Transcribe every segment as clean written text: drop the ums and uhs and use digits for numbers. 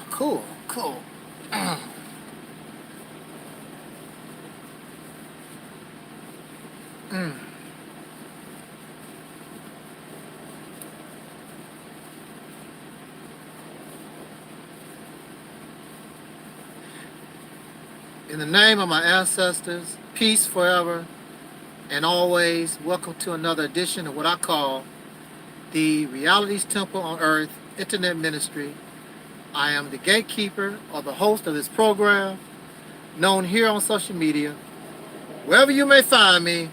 Cool, cool. In the name of my ancestors, peace forever and always. Welcome to another edition of what I call the Reality's Temple on Earth Internet Ministry. I am the gatekeeper or the host of this program, known here on social media. Wherever you may find me,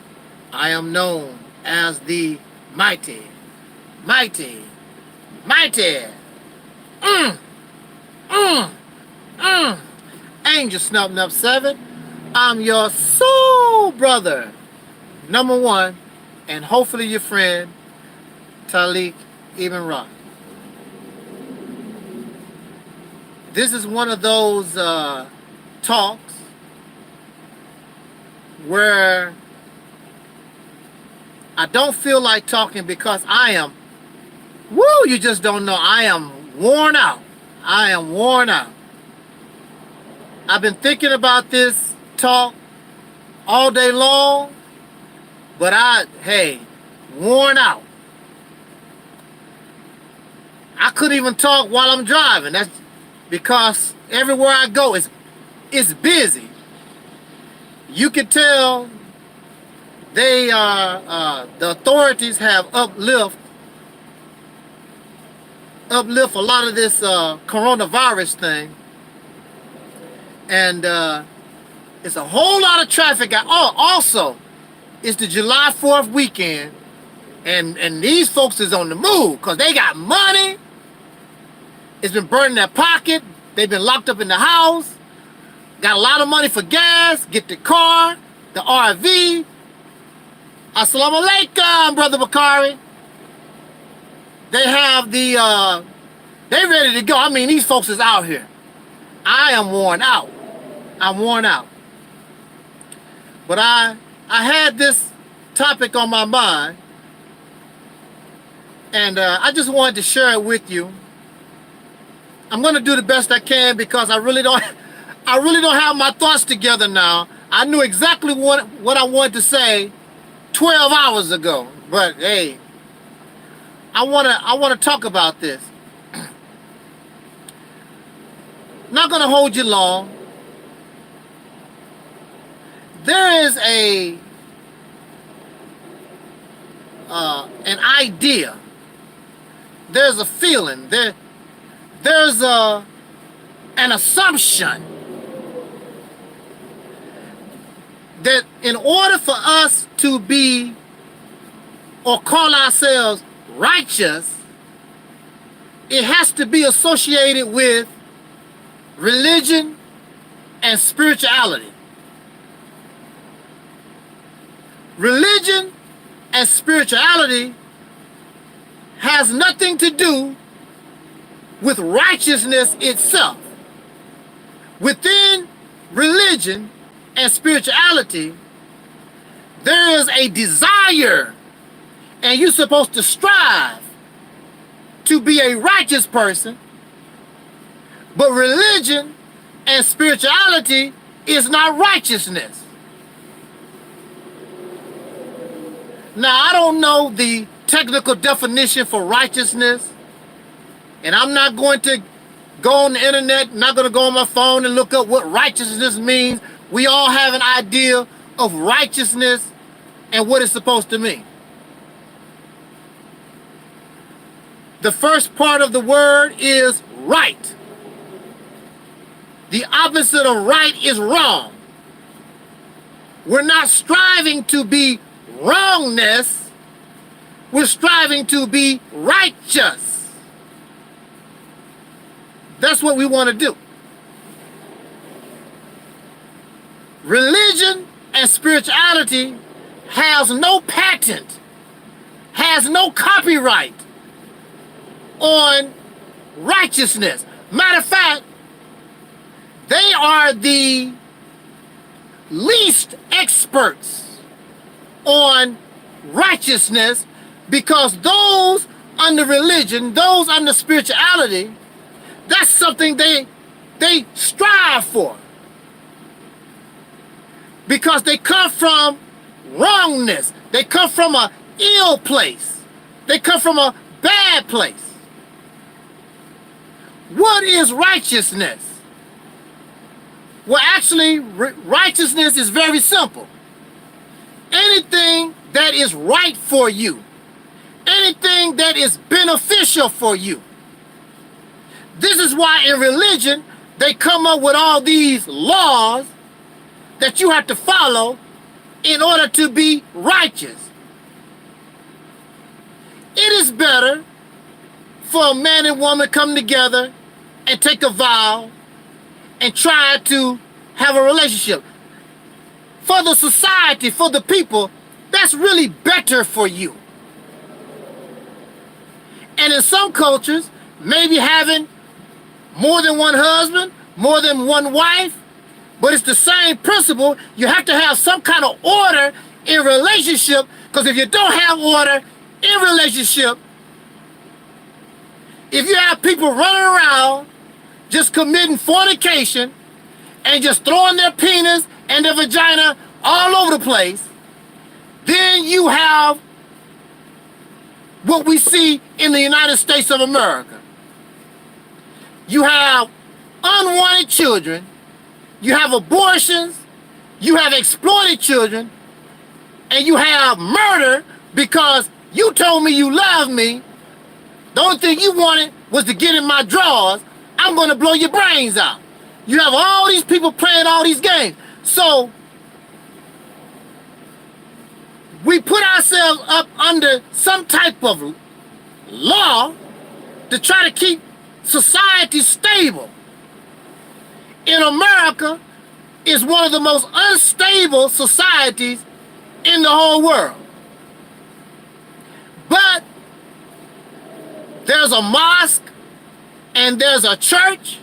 I am known as the mighty, mighty, mighty, Angel Snub Nub 7. I'm your soul brother, number one, and hopefully your friend, Taalik Ibn'rad. This is one of those talks where I don't feel like talking because I am, you just don't know, I am worn out. I am worn out. I've been thinking about this talk all day long, but worn out. I couldn't even talk while I'm driving. That's because everywhere I go, it's busy. You can tell they the authorities have uplift a lot of this coronavirus thing, and it's a whole lot of traffic. Also, it's the July 4th weekend, and these folks is on the move because they got money. It's been burning their pocket. They've been locked up in the house. Got a lot of money for gas. Get the car, the RV. Assalamu alaikum, Brother Bakari. They have the, they ready to go. I mean, these folks is out here. I am worn out. I'm worn out. But I had this topic on my mind, and I just wanted to share it with you. I'm gonna do the best I can because I really don't have my thoughts together now. I knew exactly what I wanted to say 12 hours ago, but hey, I wanna talk about this. Not gonna hold you long. There is an idea. There's a feeling. There's an assumption that in order for us to be or call ourselves righteous, it has to be associated with religion and spirituality. Religion and spirituality has nothing to do with righteousness itself. Within religion and spirituality, there is a desire, and you're supposed to strive to be a righteous person, but religion and spirituality is not righteousness. Now, I don't know the technical definition for righteousness, and I'm not going to go on the internet, not going to go on my phone and look up what righteousness means. We all have an idea of righteousness and what it's supposed to mean. The first part of the word is right. The opposite of right is wrong. We're not striving to be wrongness. We're striving to be righteous. That's what we want to do. Religion and spirituality has no patent, has no copyright on righteousness. Matter of fact, they are the least experts on righteousness, because those under religion, those under spirituality, that's something they strive for, because they come from wrongness. They come from an ill place. They come from a bad place. What is righteousness? Well, actually, righteousness is very simple. Anything that is right for you, anything that is beneficial for you. This is why in religion, they come up with all these laws that you have to follow in order to be righteous. It is better for a man and woman come together and take a vow and try to have a relationship. For the society, for the people, that's really better for you. And in some cultures, maybe having more than one husband, more than one wife, but it's the same principle. You have to have some kind of order in relationship, because if you don't have order in relationship, if you have people running around just committing fornication and just throwing their penis and their vagina all over the place, then you have what we see in the United States of America. You have unwanted children, you have abortions, you have exploited children, and you have murder because you told me you loved me. The only thing you wanted was to get in my drawers. I'm going to blow your brains out. You have all these people playing all these games. So we put ourselves up under some type of law to try to keep society stable. In America, is one of the most unstable societies in the whole world. But there's a mosque, and there's a church,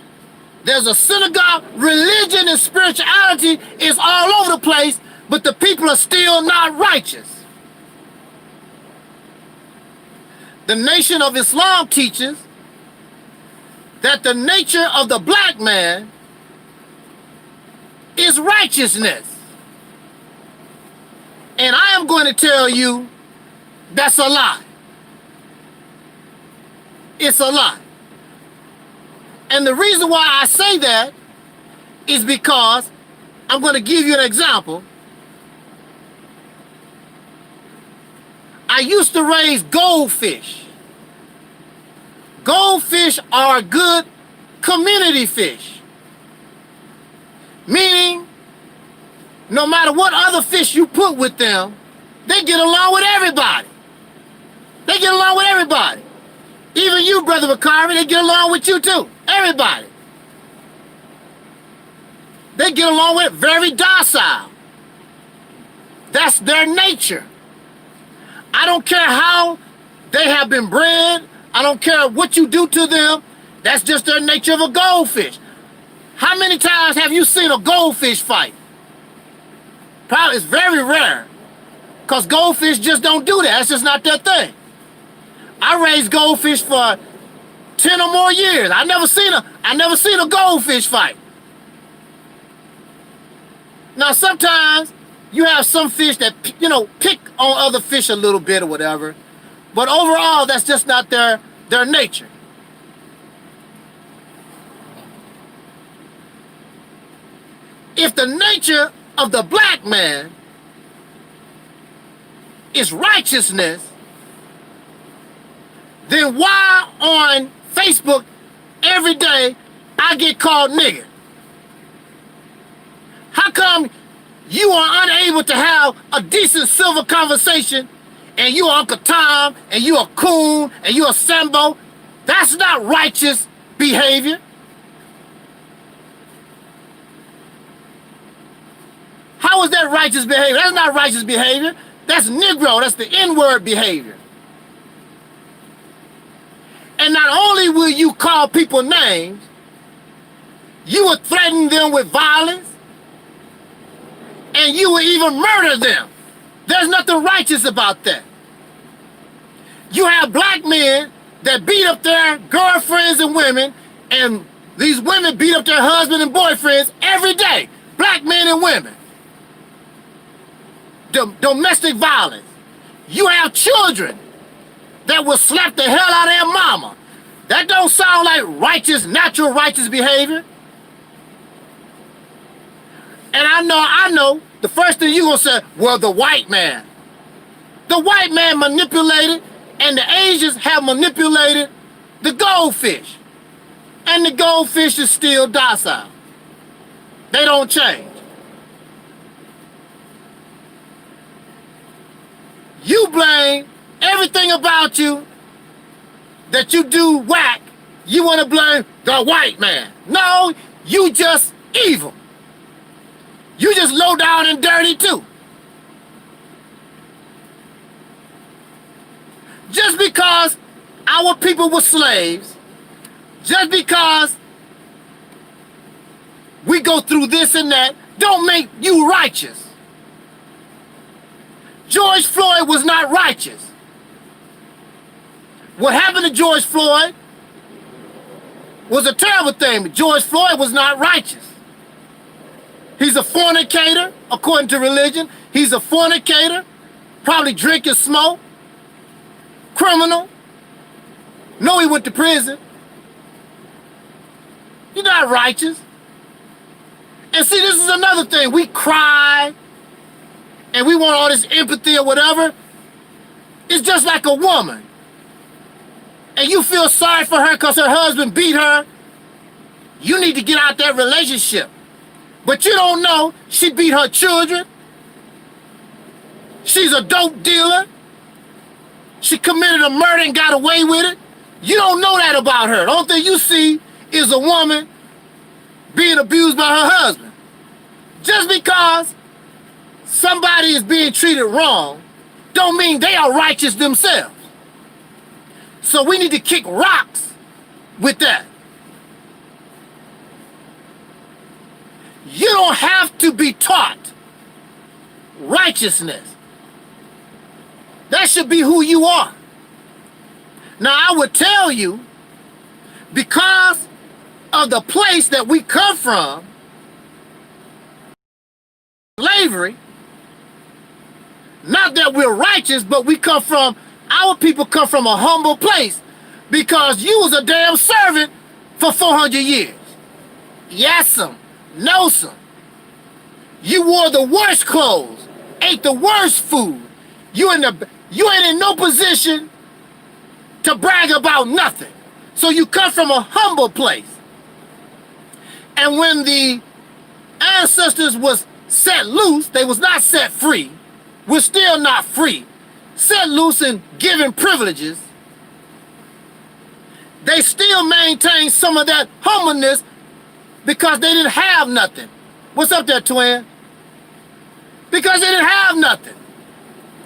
there's a synagogue. Religion and spirituality is all over the place, but the people are still not righteous. The Nation of Islam teaches that the nature of the black man is righteousness. And I am going to tell you that's a lie. It's a lie. And the reason why I say that is because I'm going to give you an example. I used to raise goldfish. Goldfish are good community fish. Meaning, no matter what other fish you put with them, they get along with everybody. They get along with everybody. Even you, Brother McCarvey, they get along with you too. Everybody. They get along with it, very docile. That's their nature. I don't care how they have been bred. I don't care what you do to them. That's just their nature of a goldfish. How many times have you seen a goldfish fight? Probably it's very rare. Because goldfish just don't do that. That's just not their thing. I raised goldfish for 10 or more years. I never seen a goldfish fight. Now sometimes you have some fish that, you know, pick on other fish a little bit or whatever. But overall, that's just not their nature. If the nature of the black man is righteousness, then why on Facebook every day I get called nigger? How come you are unable to have a decent civil conversation and you are Uncle Tom and you are Coon and you are Sambo? That's not righteous behavior. How is that righteous behavior? That's not righteous behavior. That's Negro. That's the N-word behavior. And not only will you call people names, you will threaten them with violence, and you will even murder them. There's nothing righteous about that. You have black men that beat up their girlfriends and women, and these women beat up their husbands and boyfriends every day. Black men and women. Domestic violence. You have children that will slap the hell out of their mama. That don't sound like righteous, natural righteous behavior. And I know, the first thing you gonna say, well, the white man. The white man manipulated, and the Asians have manipulated the goldfish. And the goldfish is still docile. They don't change. You blame everything about you that you do whack. You want to blame the white man. No, you just evil. You just low down and dirty too. Just because our people were slaves, just because we go through this and that, don't make you righteous. George Floyd was not righteous. What happened to George Floyd was a terrible thing, but George Floyd was not righteous. He's a fornicator, according to religion. He's a fornicator, probably drink and smoke, criminal. No, he went to prison. You're not righteous. And see, this is another thing. We cry and we want all this empathy or whatever. It's just like a woman. And you feel sorry for her because her husband beat her. You need to get out that relationship. But you don't know she beat her children. She's a dope dealer. She committed a murder and got away with it. You don't know that about her. The only thing you see is a woman being abused by her husband. Just because somebody is being treated wrong don't mean they are righteous themselves. So we need to kick rocks with that. You don't have to be taught righteousness. That should be who you are. Now I would tell you, because of the place that we come from, slavery, not that we're righteous, but our people come from a humble place, because you was a damn servant for 400 years. Yes'm, no's'm. You wore the worst clothes, ate the worst food. You ain't in no position to brag about nothing. So you come from a humble place. And when the ancestors was set loose, they was not set free. We're still not free. Set loose and given privileges, they still maintain some of that humbleness because they didn't have nothing. What's up there, twin? because they didn't have nothing.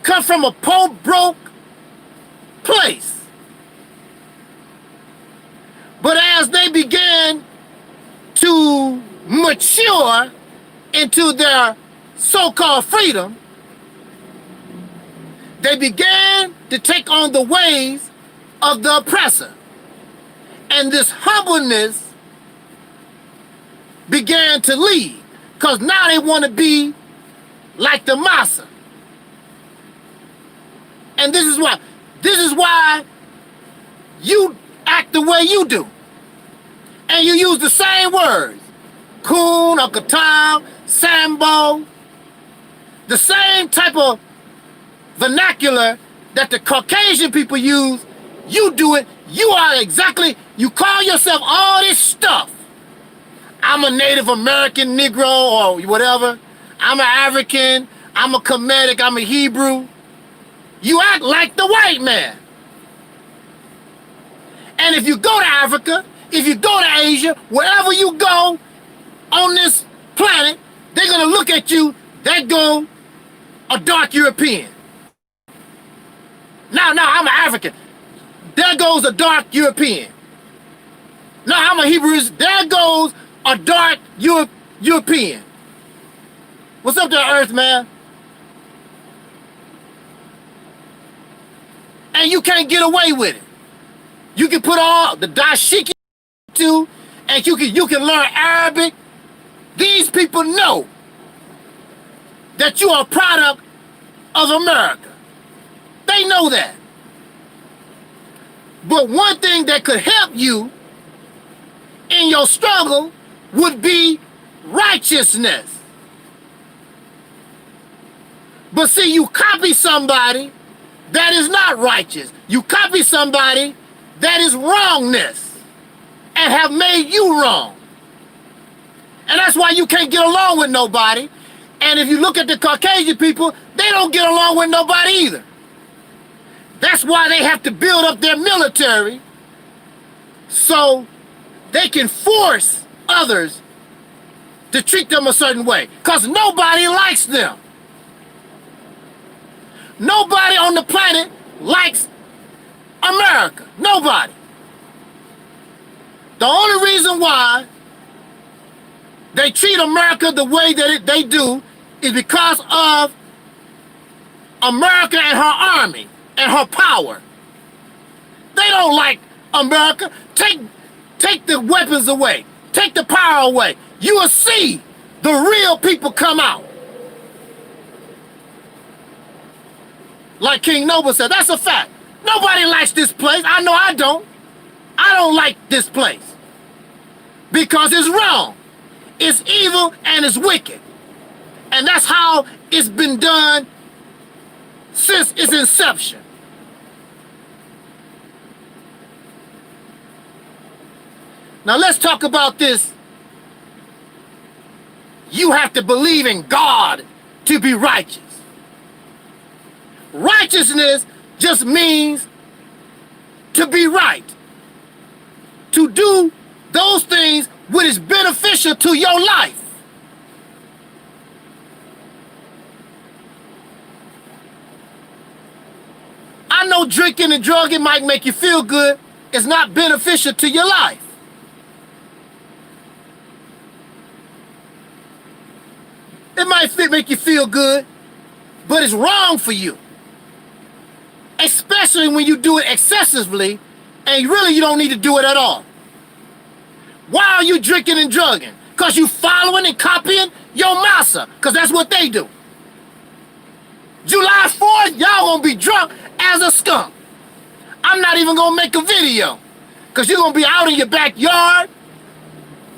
Come from a poor, broke place. But as they began to mature into their so-called freedom, they began to take on the ways of the oppressor. And this humbleness began to lead, because now they want to be like the massa. And this is why you act the way you do. And you use the same words. Coon, Uncle Tom, Sambo. The same type of vernacular that the Caucasian people use. You do it. You call yourself all this stuff. I'm a Native American Negro or whatever. I'm an African. I'm a Kemetic. I'm a Hebrew. You act like the white man. And if you go to Africa, if you go to Asia, wherever you go on this planet, they're going to look at you, they go a dark European. Now, I'm an African. There goes a dark European. No, I'm a Hebrew. There goes a dark European. What's up there, Earth, man? And you can't get away with it. You can put all the dashiki too, and you can learn Arabic. These people know that you are a product of America. They know that. But one thing that could help you in your struggle would be righteousness. But see, you copy somebody that is not righteous. You copy somebody that is wrongness and have made you wrong. And that's why you can't get along with nobody. And if you look at the Caucasian people, they don't get along with nobody either. That's why they have to build up their military so they can force others to treat them a certain way. Because nobody likes them. Nobody on the planet likes America. Nobody. The only reason why they treat America the way that they do is because of America and her army and her power. They don't like America. Take the weapons away. Take the power away. You will see the real people come out. Like King Noble said, that's a fact. Nobody likes this place. I know I don't. I don't like this place. Because it's wrong. It's evil and it's wicked. And that's how it's been done since its inception. Now let's talk about this. You have to believe in God to be righteous. Righteousness just means to be right. To do those things which is beneficial to your life. I know drinking and drugging might make you feel good. It's not beneficial to your life. It might make you feel good, but it's wrong for you. Especially when you do it excessively, and really you don't need to do it at all. Why are you drinking and drugging? Because you following and copying your massa, because that's what they do. July 4th, y'all gonna be drunk as a skunk. I'm not even gonna make a video, because you're gonna be out in your backyard,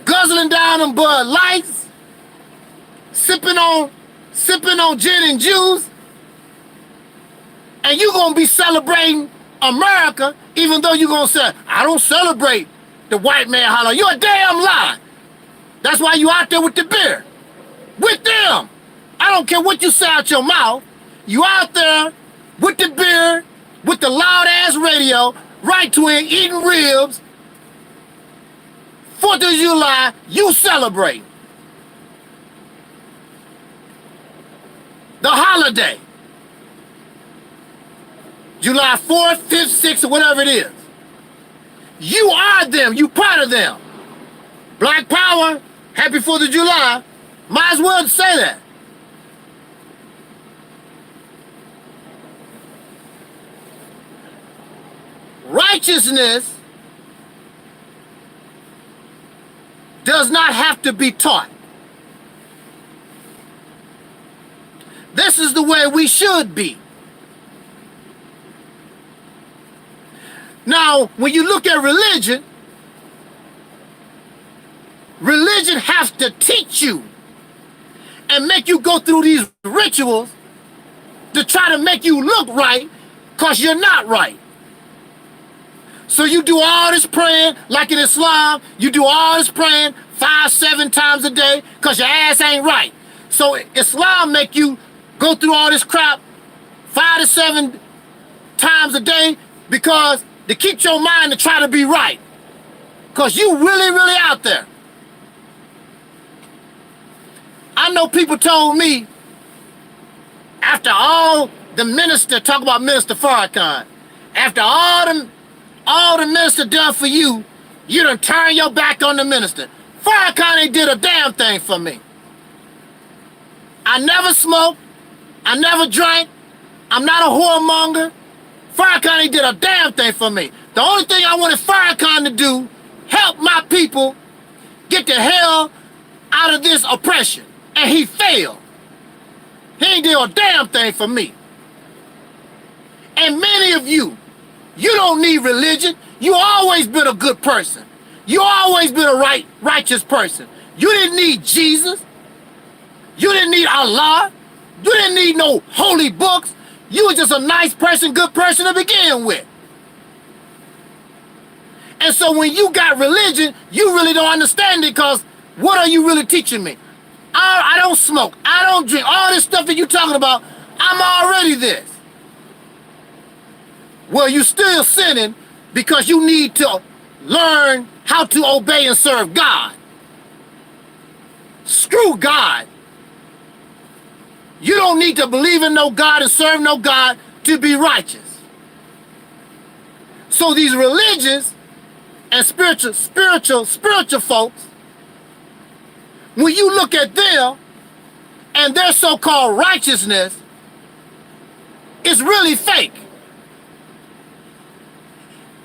guzzling down them Bud Lights, sipping on gin and juice, and you're gonna be celebrating America, even though you're gonna say, I don't celebrate the white man holler. You're a damn lie. That's why you out there with the beer. With them. I don't care what you say out your mouth. You out there with the beer, with the loud ass radio, right twin, eating ribs. 4th of July, you celebrate. the holiday. July 4th, 5th, 6th, or whatever it is. You are them. You part of them. Black Power, happy 4th of July. Might as well say that. Righteousness does not have to be taught. This is the way we should be. Now, when you look at religion, religion has to teach you and make you go through these rituals to try to make you look right because you're not right. So you do all this praying, like in Islam, you do all this praying 5, 7 times a day because your ass ain't right. So Islam make you go through all this crap 5 to 7 times a day because to keep your mind to try to be right. Because you really out there. I know people told me, after all the minister, talk about Minister Farrakhan, after all the minister done for you, you done turn your back on the minister. Farrakhan ain't did a damn thing for me. I never smoked. I never drank. I'm not a whoremonger. Farrakhan ain't did a damn thing for me. The only thing I wanted Farrakhan to do, help my people get the hell out of this oppression. And he failed. He ain't did a damn thing for me. And many of you, you don't need religion. You always been a good person. You always been a righteous person. You didn't need Jesus. You didn't need Allah. You didn't need no holy books. You were just a nice person, good person to begin with. And so when you got religion, you really don't understand it because what are you really teaching me? I don't smoke. I don't drink. All this stuff that you're talking about, I'm already this. Well, you still sinning because you need to learn how to obey and serve God. Screw God. You don't need to believe in no God and serve no God to be righteous. So these religious and spiritual folks, when you look at them and their so-called righteousness, it's really fake.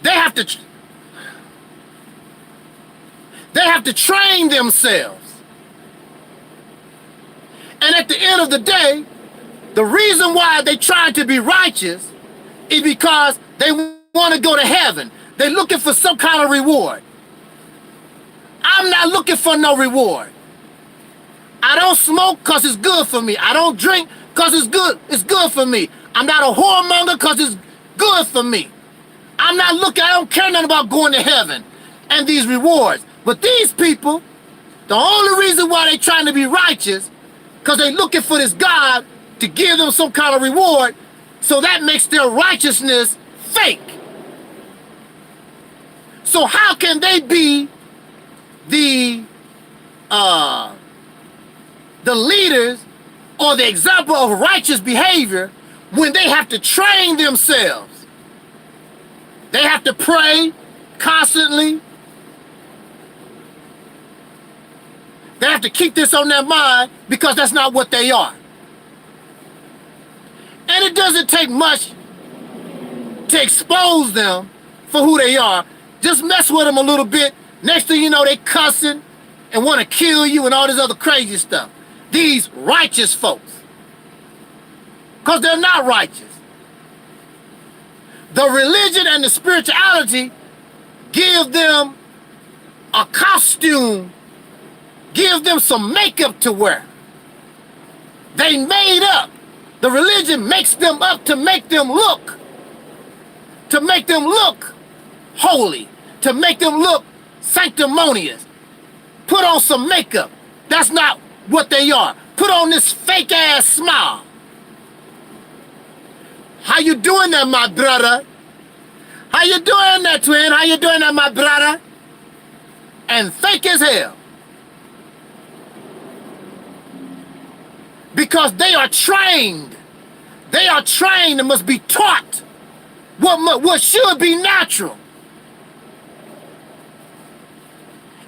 They have to train themselves. And at the end of the day, the reason why they trying to be righteous is because they want to go to heaven. They're looking for some kind of reward. I'm not looking for no reward. I don't smoke because it's good for me. I don't drink because it's good for me. I'm not a whoremonger because it's good for me. I don't care nothing about going to heaven and these rewards. But these people, the only reason why they're trying to be righteous, because they're looking for this God to give them some kind of reward, so that makes their righteousness fake. So how can they be the leaders or the example of righteous behavior when they have to train themselves? They have to pray constantly. They have to keep this on their mind because that's not what they are. And it doesn't take much to expose them for who they are. Just mess with them a little bit. Next thing you know, they cussing and want to kill you and all this other crazy stuff. These righteous folks. Because they're not righteous. The religion and the spirituality give them a costume, give them some makeup to wear. They made up. The religion makes them up to make them look holy, to make them look sanctimonious. Put on some makeup. That's not what they are. Put on this fake ass smile. How you doing there, my brother? How you doing there, twin? How you doing there, my brother? And fake as hell. because they are trained. They are trained and must be taught what should be natural.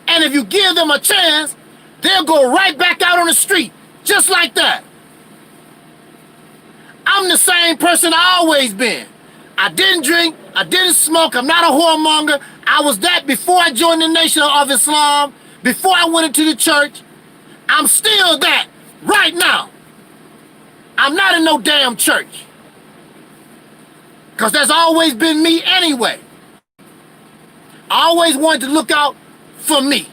And if you give them a chance, they'll go right back out on the street, just like that. I'm the same person I always been. I didn't drink, I didn't smoke, I'm not a whoremonger. I was that before I joined the Nation of Islam, before I went into the church. I'm still that right now. I'm not in no damn church. Because that's always been me anyway. I always wanted to look out for me.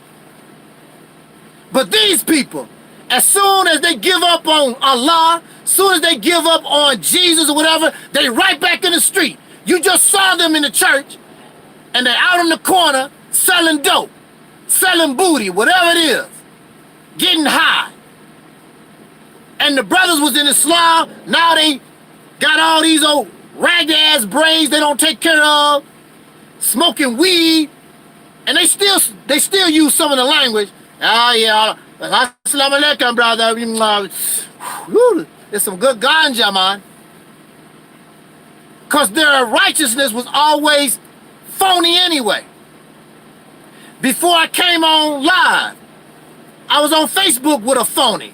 But these people, as soon as they give up on Allah, as soon as they give up on Jesus or whatever, they right back in the street. You just saw them in the church, and they're out on the corner selling dope, selling booty, whatever it is, getting high. And the brothers was in Islam, now they got all these old ragged ass braids they don't take care of, smoking weed, and they still use some of the language. Oh yeah, assalamu alaikum, brother. It's some good ganja, man. Because their righteousness was always phony anyway. Before I came on live, I was on Facebook with a phony.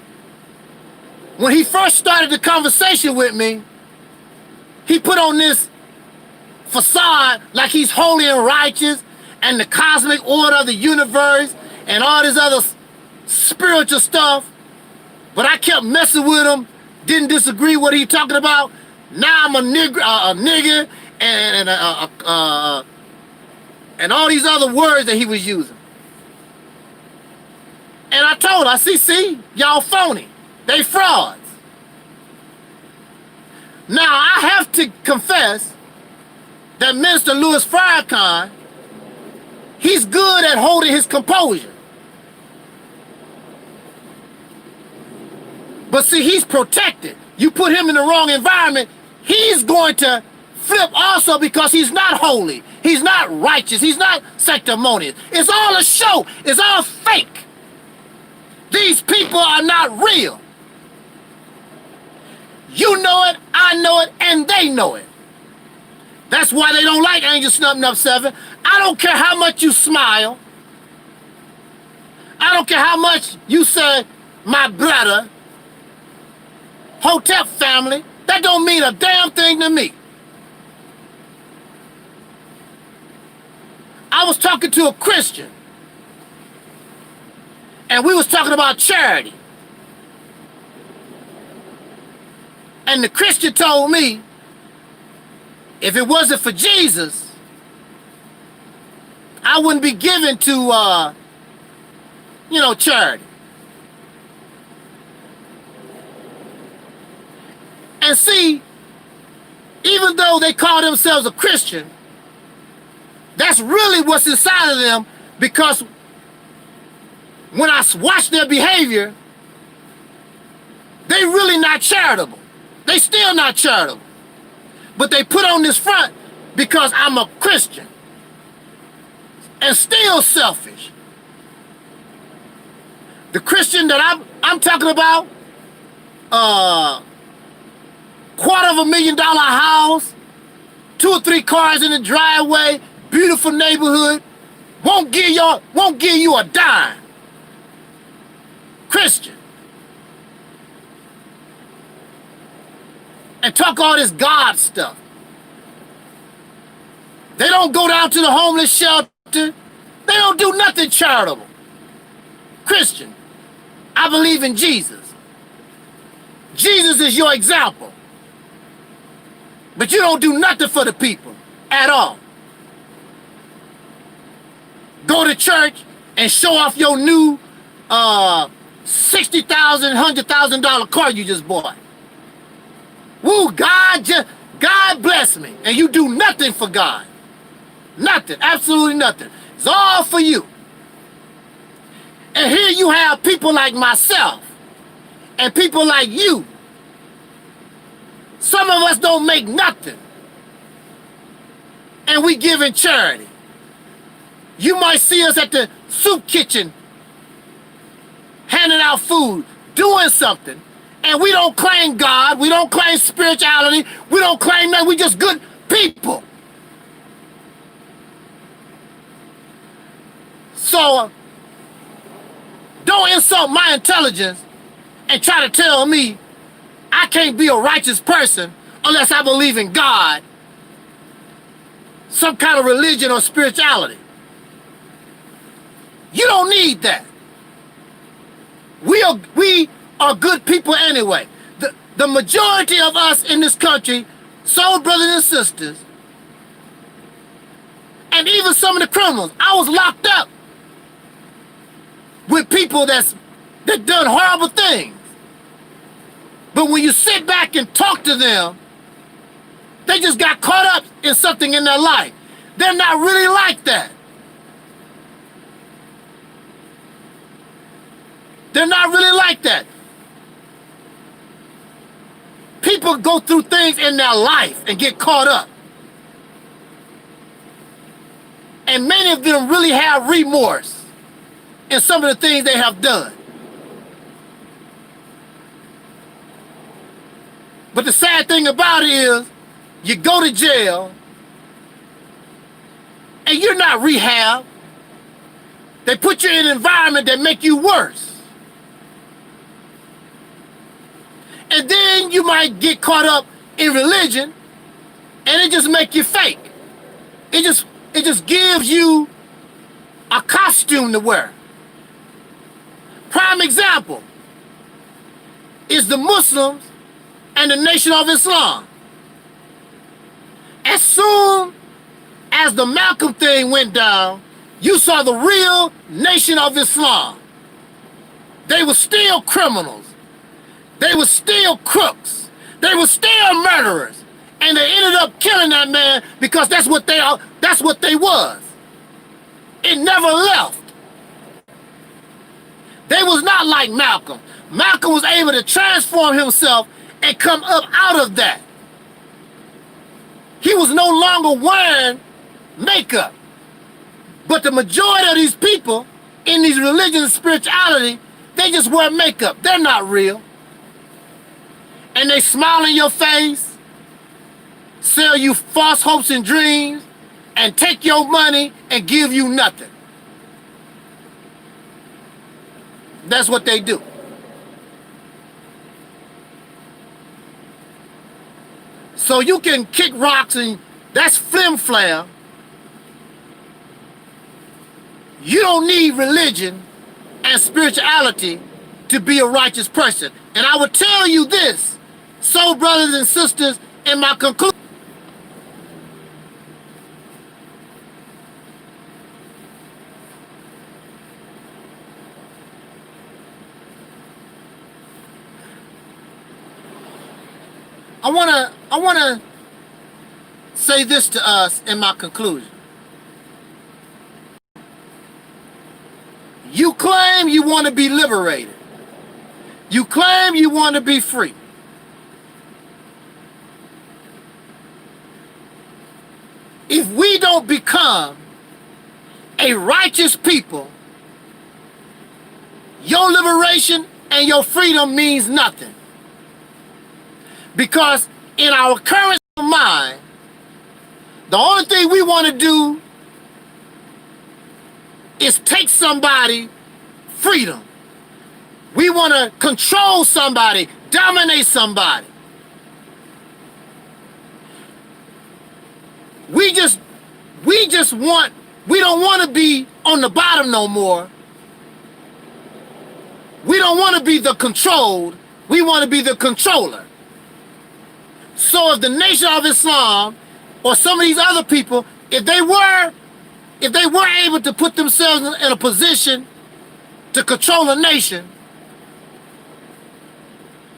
When he first started the conversation with me, he put on this facade like he's holy and righteous and the cosmic order of the universe and all this other spiritual stuff. But I kept messing with him, didn't disagree what he talking about. Now I'm a nigger and all these other words that he was using. And I told her, see, y'all phony. They frauds. Now I have to confess that Minister Louis Farrakhan, he's good at holding his composure. But see, he's protected. You put him in the wrong environment, he's going to flip also because he's not holy. He's not righteous. He's not sanctimonious. It's all a show. It's all fake. These people are not real. You know it, I know it, and they know it. That's why they don't like Angel Snubbing Up 7. I don't care how much you smile. I don't care how much you say, my brother, Hotep family. That don't mean a damn thing to me. I was talking to a Christian, and we was talking about charity. And the Christian told me, if it wasn't for Jesus, I wouldn't be given to, charity. And see, even though they call themselves a Christian, that's really what's inside of them, because when I watch their behavior, they really not charitable. They still not charitable. But they put on this front because I'm a Christian. And still selfish. The Christian that I'm talking about, $250,000 house, 2 or 3 cars in the driveway, beautiful neighborhood, won't give you a dime. Christian. And talk all this God stuff. They don't go down to the homeless shelter. They don't do nothing charitable. Christian, I believe in Jesus. Jesus is your example. But you don't do nothing for the people at all. Go to church and show off your new $60,000, $100,000 car you just bought. Woo, God bless me. And you do nothing for God. Nothing, absolutely nothing. It's all for you. And here you have people like myself and people like you. Some of us don't make nothing. And we give in charity. You might see us at the soup kitchen handing out food, doing something, And we don't claim God. We don't claim spirituality. We don't claim that. We just good people. So don't insult my intelligence and try to tell me I can't be a righteous person unless I believe in God, some kind of religion or spirituality. You don't need that. We are good people anyway. The majority of us in this country, soul brothers and sisters, and even some of the criminals. I was locked up with people that done horrible things. But when you sit back and talk to them, they just got caught up in something in their life. They're not really like that. They're not really like that. People go through things in their life and get caught up. And many of them really have remorse in some of the things they have done. But the sad thing about it is, you go to jail and you're not rehab. They put you in an environment that make you worse. And then you might get caught up in religion and it just make you fake. It just gives you a costume to wear. Prime example is the Muslims and the Nation of Islam. As soon as the Malcolm thing went down, you saw the real Nation of Islam. They were still criminals. They were still crooks. They were still murderers. And they ended up killing that man because that's what they are. That's what they was. It never left. They was not like Malcolm. Malcolm was able to transform himself and come up out of that. He was no longer wearing makeup. But the majority of these people in these religions and spirituality, they just wear makeup. They're not real. And they smile in your face, sell you false hopes and dreams, and take your money and give you nothing. That's what they do. So you can kick rocks and that's flim flam. You don't need religion and spirituality to be a righteous person. And I will tell you this, soul brothers and sisters, in my conclusion. I wanna say this to us in my conclusion. You claim you want to be liberated. You claim you want to be free. If we don't become a righteous people, your liberation and your freedom means nothing. Because in our current mind, the only thing we want to do is take somebody freedom. We want to control somebody, dominate somebody. We don't want to be on the bottom no more. We don't want to be the controlled. We want to be the controller. So if the Nation of Islam or some of these other people, if they were able to put themselves in a position to control a nation,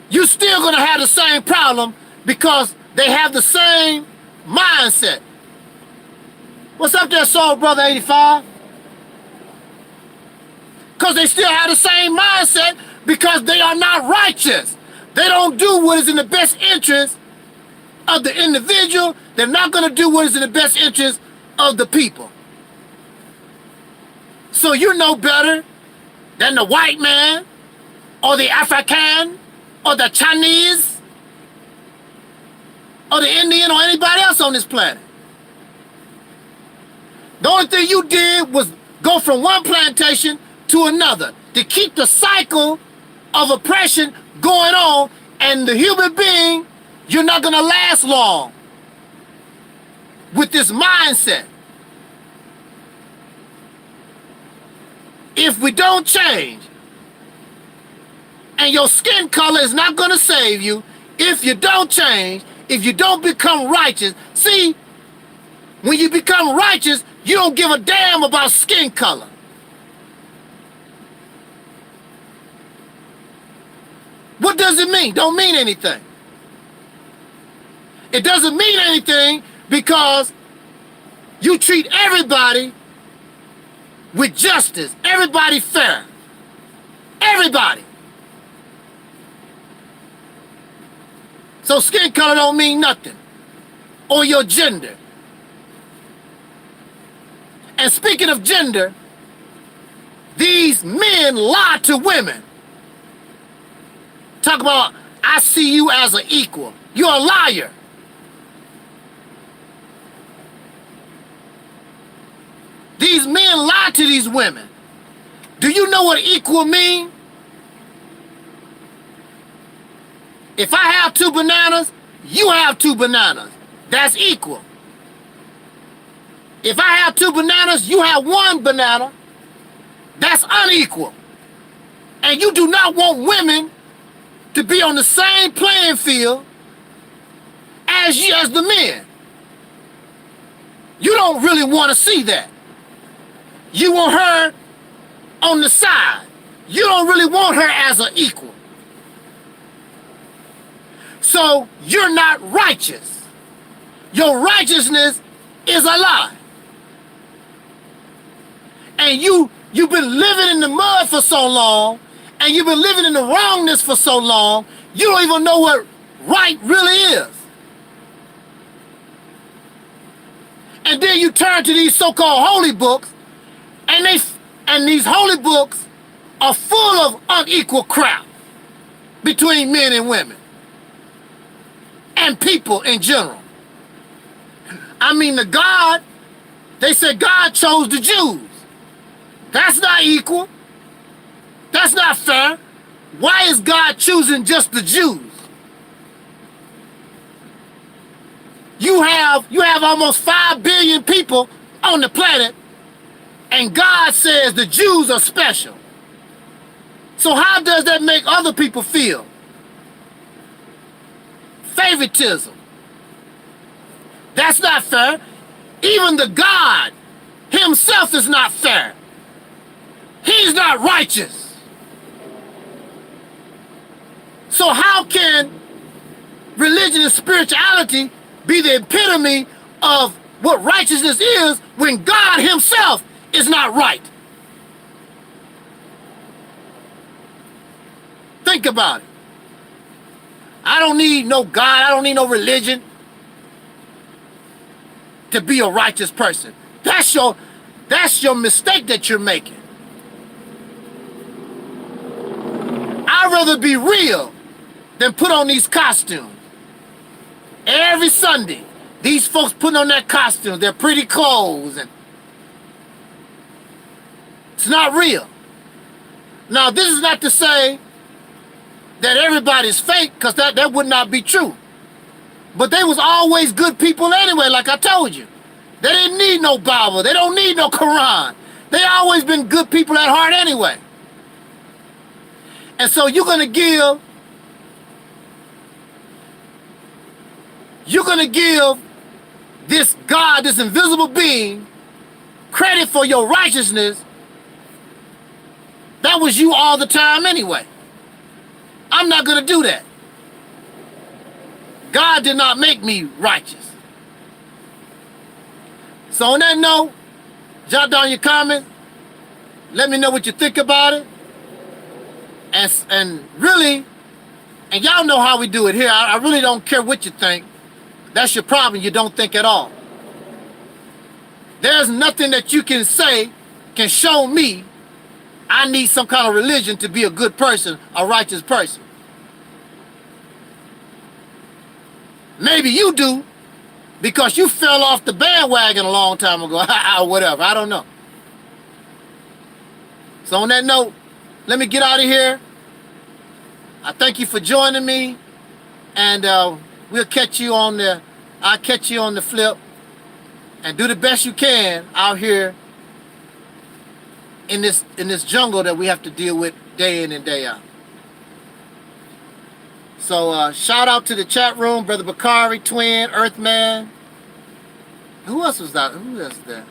you're still going to have the same problem because they have the same mindset. What's up there, Soul Brother 85? Because they still have the same mindset because they are not righteous. They don't do what is in the best interest of the individual. They're not going to do what is in the best interest of the people. So you're no better than the white man or the African or the Chinese or the Indian or anybody else on this planet. The only thing you did was go from one plantation to another to keep the cycle of oppression going on, and the human being, you're not going to last long with this mindset. If we don't change, and your skin color is not going to save you, if you don't change, if you don't become righteous. See, when you become righteous, you don't give a damn about skin color. What does it mean? Don't mean anything. It doesn't mean anything because you treat everybody with justice, everybody fair, everybody. So skin color don't mean nothing, or your gender. And speaking of gender, these men lie to women. Talk about, I see you as an equal. You're a liar. These men lie to these women. Do you know what equal mean? If I have 2 bananas, you have 2 bananas. That's equal. If I have 2 bananas, you have 1 banana. That's unequal. And you do not want women to be on the same playing field as the men. You don't really want to see that. You want her on the side. You don't really want her as an equal. So you're not righteous. Your righteousness is a lie. And you've been living in the mud for so long, and you've been living in the wrongness for so long, you don't even know what right really is. And then you turn to these so-called holy books, and these holy books are full of unequal crap between men and women and people in general. I mean, they said God chose the Jews. That's not equal. That's not fair. Why is God choosing just the Jews? You have almost 5 billion people on the planet, and God says the Jews are special. So how does that make other people feel? Favoritism. That's not fair. Even the God himself is not fair. He's not righteous. So how can religion and spirituality be the epitome of what righteousness is when God himself is not right? Think about it. I don't need no God, I don't need no religion to be a righteous person. That's your mistake that you're making. I'd rather be real than put on these costumes. Every Sunday, these folks putting on their costumes, their pretty clothes, and it's not real. Now, this is not to say that everybody's fake, because that would not be true. But they was always good people anyway, like I told you. They didn't need no Bible. They don't need no Quran. They always been good people at heart anyway. And so you're gonna give this God, this invisible being, credit for your righteousness. That was you all the time anyway. I'm not gonna do that. God did not make me righteous. So on that note, jot down your comments. Let me know what you think about it. And really, and y'all know how we do it here. I really don't care what you think. That's your problem. You don't think at all. There's nothing that you can say can show me I need some kind of religion to be a good person, a righteous person. Maybe you do, because you fell off the bandwagon a long time ago, or whatever, I don't know. So on that note, let me get out of here. I thank you for joining me, and we'll catch you on the, I'll catch you on the flip, and do the best you can out here in this jungle that we have to deal with day in and day out. So shout out to the chat room, Brother Bakari, Twin, Earthman. Who else was that? Who else there?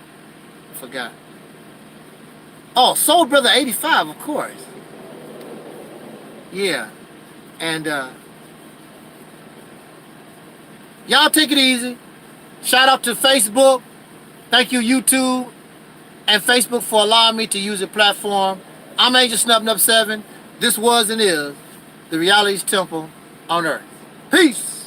I forgot. Oh, Soul Brother 85, of course. Yeah. And y'all take it easy. Shout out to Facebook. Thank you, YouTube and Facebook, for allowing me to use the platform. I'm Angel Snub 7. This was and is the Reality's Temple on Earth. Peace.